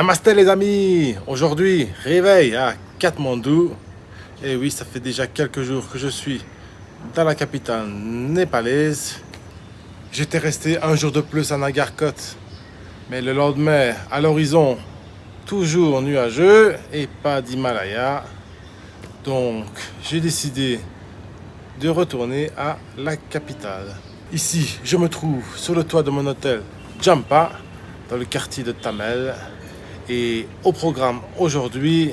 Namasté les amis. Aujourd'hui, réveil à Katmandou. Et oui, ça fait déjà quelques jours que je suis dans la capitale népalaise. J'étais resté un jour de plus à Nagarkot. Mais le lendemain, à l'horizon, toujours nuageux et pas d'Himalaya. Donc, j'ai décidé de retourner à la capitale. Ici, je me trouve sur le toit de mon hôtel Jampa, dans le quartier de Tamel. Et au programme aujourd'hui,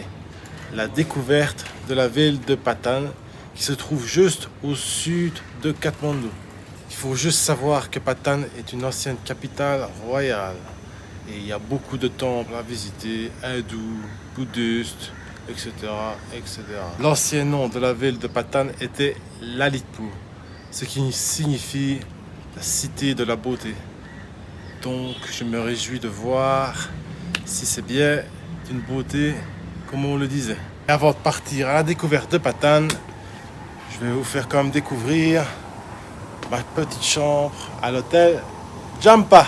la découverte de la ville de Patan, qui se trouve juste au sud de Katmandou. Il faut juste savoir que Patan est une ancienne capitale royale. Et il y a beaucoup de temples à visiter, hindous, bouddhistes, etc., etc. L'ancien nom de la ville de Patan était Lalitpur, ce qui signifie la cité de la beauté. Donc je me réjouis de voir si c'est bien d'une beauté comme on le disait. Et avant de partir à la découverte de Patan, je vais vous faire quand même découvrir ma petite chambre à l'hôtel Jampa.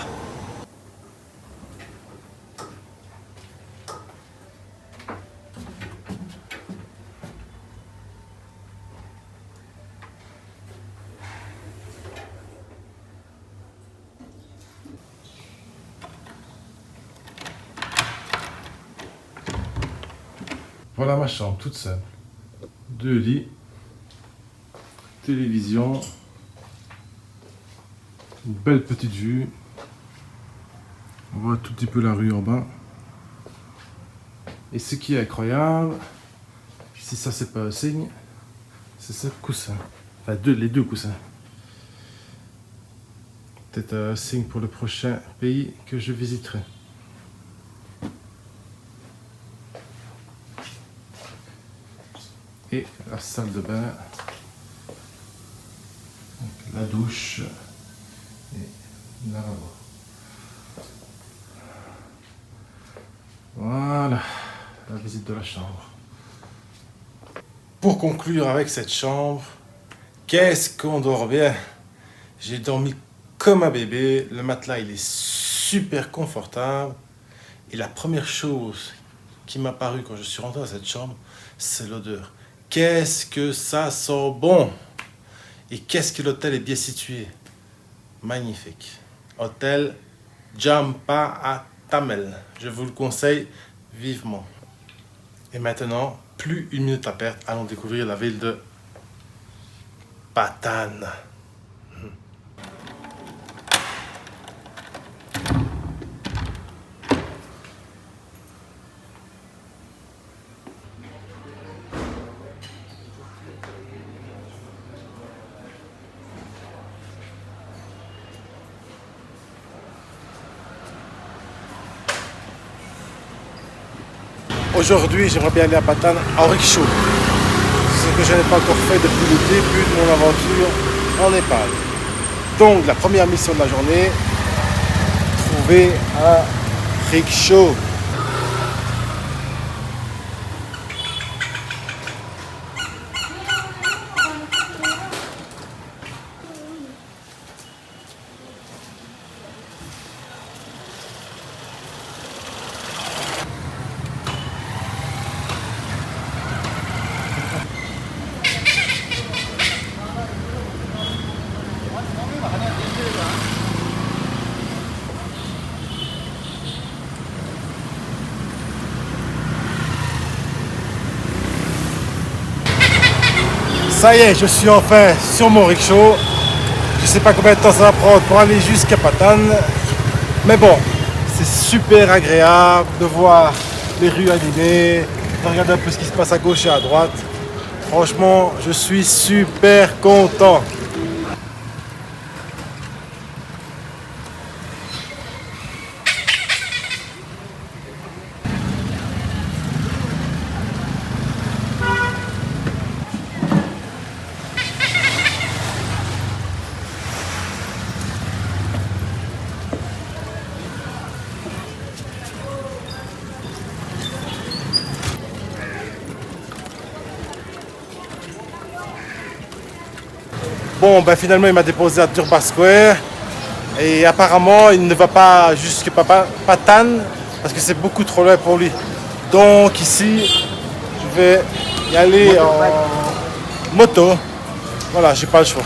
Voilà ma chambre toute simple. 2 lits, télévision, une belle petite vue. On voit un tout petit peu la rue en bas. Et ce qui est incroyable, si ça c'est pas un signe, c'est ce coussin. Enfin les deux coussins. Peut-être un signe pour le prochain pays que je visiterai. Et la salle de bain, la douche et le lavabo. Voilà la visite de la chambre. Pour conclure avec cette chambre, qu'est-ce qu'on dort bien. J'ai dormi comme un bébé, le matelas il est super confortable. Et la première chose qui m'a paru quand je suis rentré dans cette chambre, c'est l'odeur. Qu'est-ce que ça sent bon! Et qu'est-ce que l'hôtel est bien situé! Magnifique. Hôtel Jampa à Tamel. Je vous le conseille vivement. Et maintenant, plus une minute à perdre, allons découvrir la ville de Patan. Aujourd'hui, j'aimerais bien aller à Patan en rickshaw. Ce que je n'ai pas encore fait depuis le début de mon aventure en Népal. Donc, la première mission de la journée, trouver un rickshaw. Ça y est, je suis enfin sur mon rickshaw. Je sais pas combien de temps ça va prendre pour aller jusqu'à Patan. Mais bon, c'est super agréable de voir les rues animées, de regarder un peu ce qui se passe à gauche et à droite. Franchement, je suis super content. Bon, ben finalement, il m'a déposé à Durbar Square. Et apparemment, il ne va pas jusqu'à Patan, parce que c'est beaucoup trop loin pour lui. Donc ici, je vais y aller en moto. Voilà, j'ai pas le choix.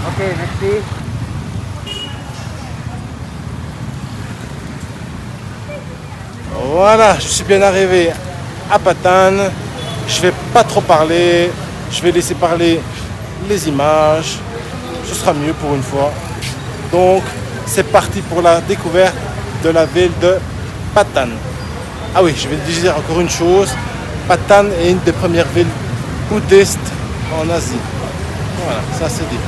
Ok, merci. Voilà, je suis bien arrivé à Patane. Je vais pas trop parler. Je vais laisser parler les images. Ce sera mieux pour une fois. Donc, c'est parti pour la découverte de la ville de Patane. Ah oui, je vais dire encore une chose. Patane est une des premières villes bouddhistes en Asie. Voilà, ça c'est dit.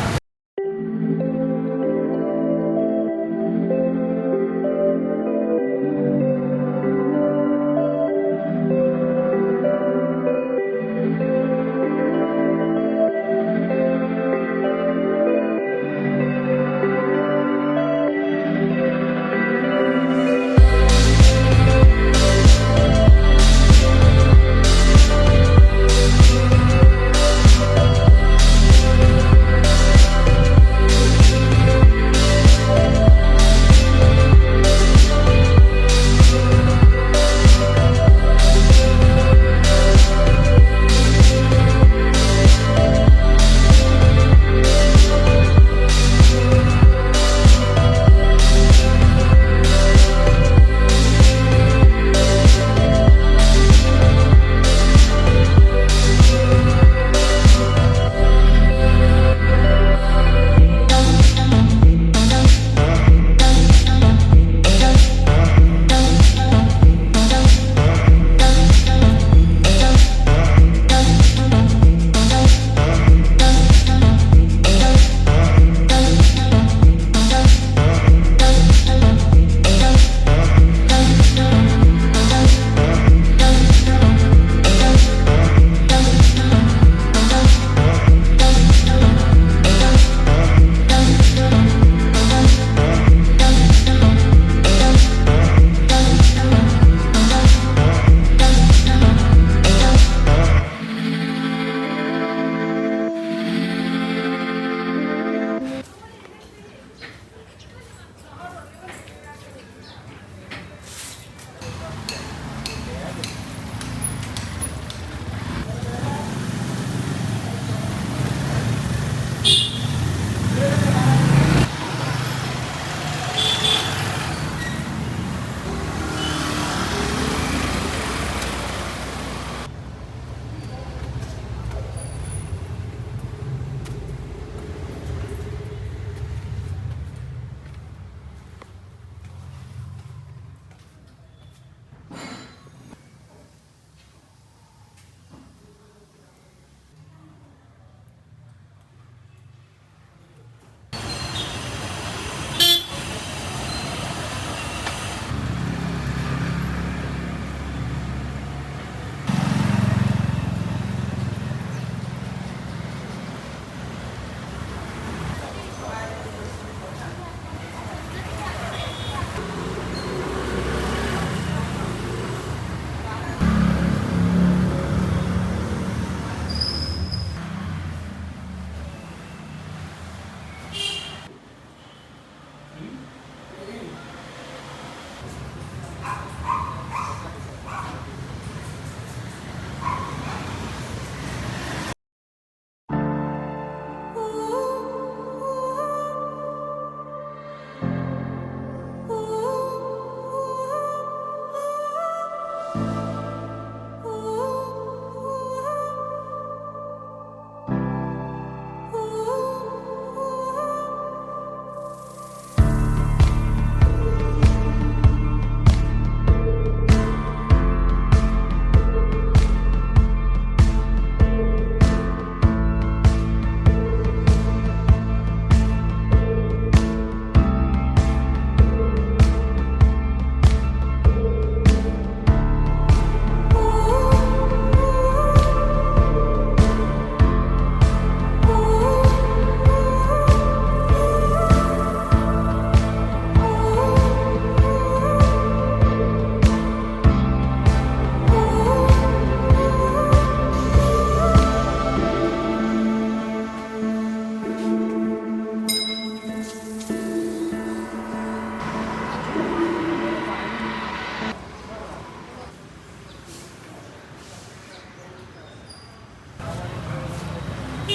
Bon,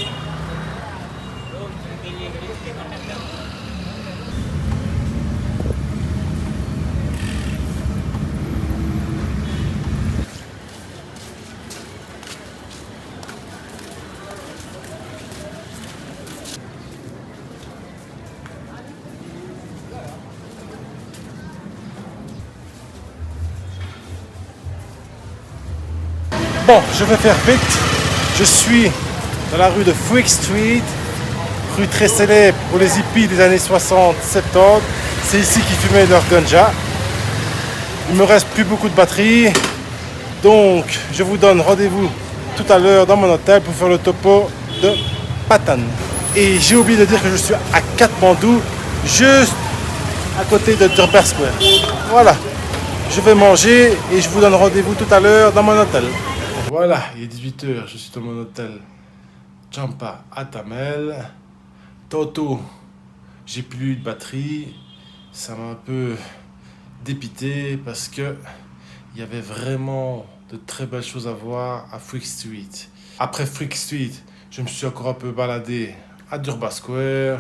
je vais faire vite. Je suis dans la rue de Freak Street, rue très célèbre pour les hippies des années 60-70. C'est ici qu'ils fumaient leur ganja. Il me reste plus beaucoup de batterie. Donc, je vous donne rendez-vous tout à l'heure dans mon hôtel pour faire le topo de Patan. Et j'ai oublié de dire que je suis à Katmandou, juste à côté de Durbar Square. Voilà, je vais manger et je vous donne rendez-vous tout à l'heure dans mon hôtel. Voilà, il est 18h, je suis dans mon hôtel Champa à Tamel. Tantôt, j'ai plus de batterie. Ça m'a un peu dépité parce que il y avait vraiment de très belles choses à voir à Freak Street. Après Freak Street, je me suis encore un peu baladé à Durbar Square.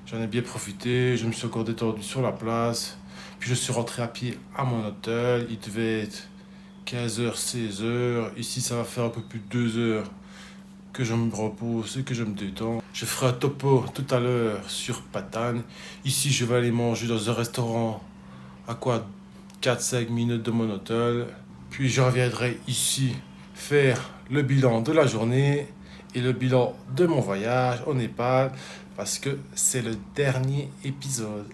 J'en ai bien profité, je me suis encore détendu sur la place. Puis je suis rentré à pied à mon hôtel. Il devait être 15h, 16h. Ici, ça va faire un peu plus de 2 heures que je me repose et que je me détends. Je ferai un topo tout à l'heure sur Patan. Ici, je vais aller manger dans un restaurant à quoi 4-5 minutes de mon hôtel. Puis je reviendrai ici faire le bilan de la journée et le bilan de mon voyage au Népal parce que c'est le dernier épisode.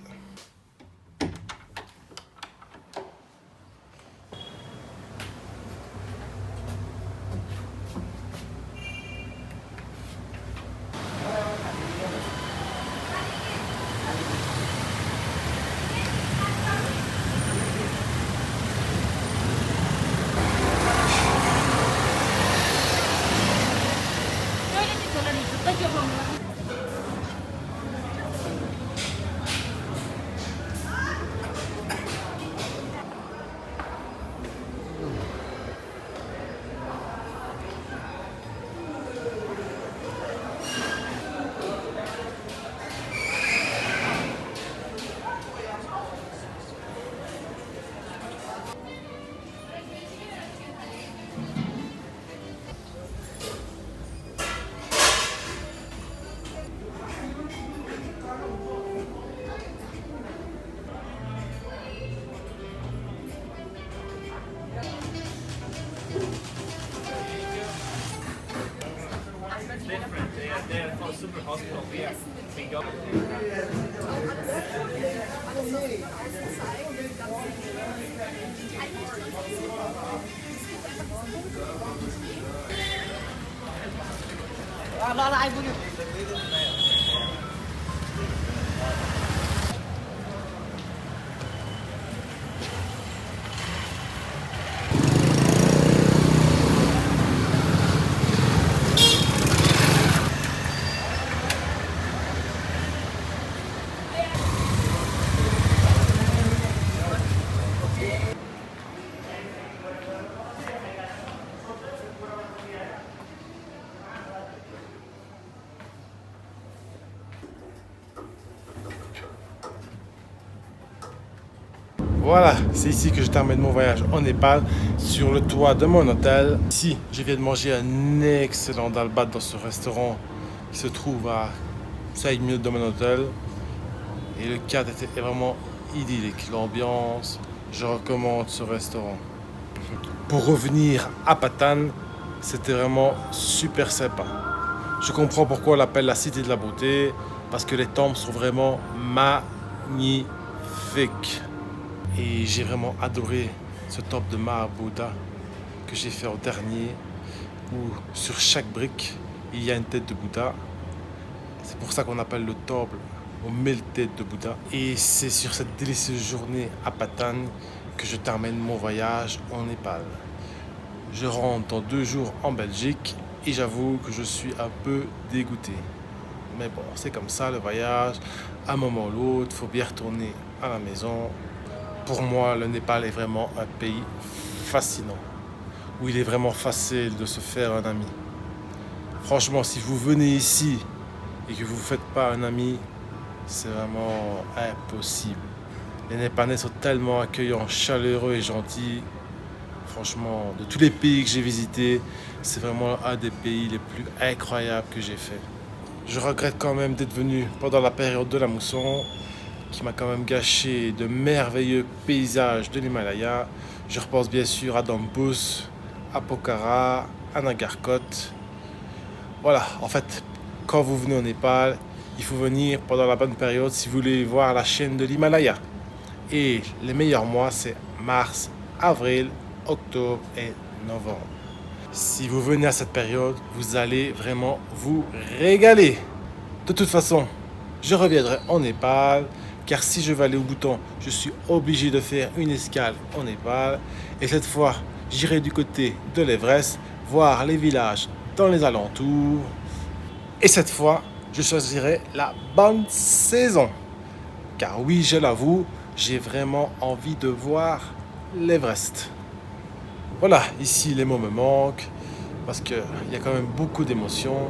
Voilà, c'est ici que je termine mon voyage au Népal, sur le toit de mon hôtel. Ici, je viens de manger un excellent dalbat dans ce restaurant qui se trouve à 5 minutes de mon hôtel. Et le cadre était vraiment idyllique, l'ambiance. Je recommande ce restaurant. Pour revenir à Patan, c'était vraiment super sympa. Je comprends pourquoi on l'appelle la cité de la beauté, parce que les temples sont vraiment magnifiques. Et j'ai vraiment adoré ce temple de Mahabodha que j'ai fait en dernier, où sur chaque brique, il y a une tête de Bouddha. C'est pour ça qu'on appelle le temple aux 1000 têtes de Bouddha. Et c'est sur cette délicieuse journée à Patan que je termine mon voyage en Népal. Je rentre dans 2 jours en Belgique et j'avoue que je suis un peu dégoûté. Mais bon, c'est comme ça le voyage. À un moment ou l'autre, il faut bien retourner à la maison. Pour moi, le Népal est vraiment un pays fascinant, où il est vraiment facile de se faire un ami. Franchement, si vous venez ici et que vous ne vous faites pas un ami, c'est vraiment impossible. Les Népalais sont tellement accueillants, chaleureux et gentils. Franchement, de tous les pays que j'ai visités, c'est vraiment un des pays les plus incroyables que j'ai fait. Je regrette quand même d'être venu pendant la période de la mousson, qui m'a quand même gâché de merveilleux paysages de l'Himalaya. Je repense bien sûr à Dambus, à Pokhara, à Nagarkot. Voilà, en fait, quand vous venez au Népal, il faut venir pendant la bonne période si vous voulez voir la chaîne de l'Himalaya. Et les meilleurs mois, c'est mars, avril, octobre et novembre. Si vous venez à cette période, vous allez vraiment vous régaler. De toute façon, je reviendrai en Népal, car si je veux aller au Bhoutan, je suis obligé de faire une escale au Népal. Et cette fois, j'irai du côté de l'Everest, voir les villages dans les alentours. Et cette fois, je choisirai la bonne saison. Car oui, je l'avoue, j'ai vraiment envie de voir l'Everest. Voilà, ici les mots me manquent parce qu'il y a quand même beaucoup d'émotions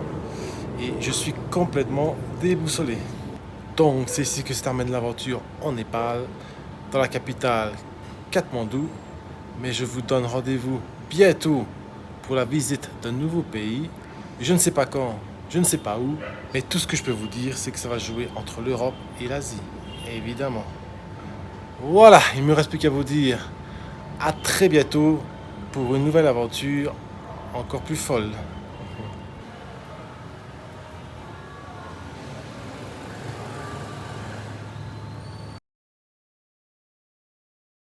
et je suis complètement déboussolé. Donc c'est ici que se termine l'aventure en Népal, dans la capitale Katmandou. Mais je vous donne rendez-vous bientôt pour la visite d'un nouveau pays. Je ne sais pas quand, je ne sais pas où, mais tout ce que je peux vous dire, c'est que ça va jouer entre l'Europe et l'Asie, évidemment. Voilà, il ne me reste plus qu'à vous dire à très bientôt pour une nouvelle aventure encore plus folle.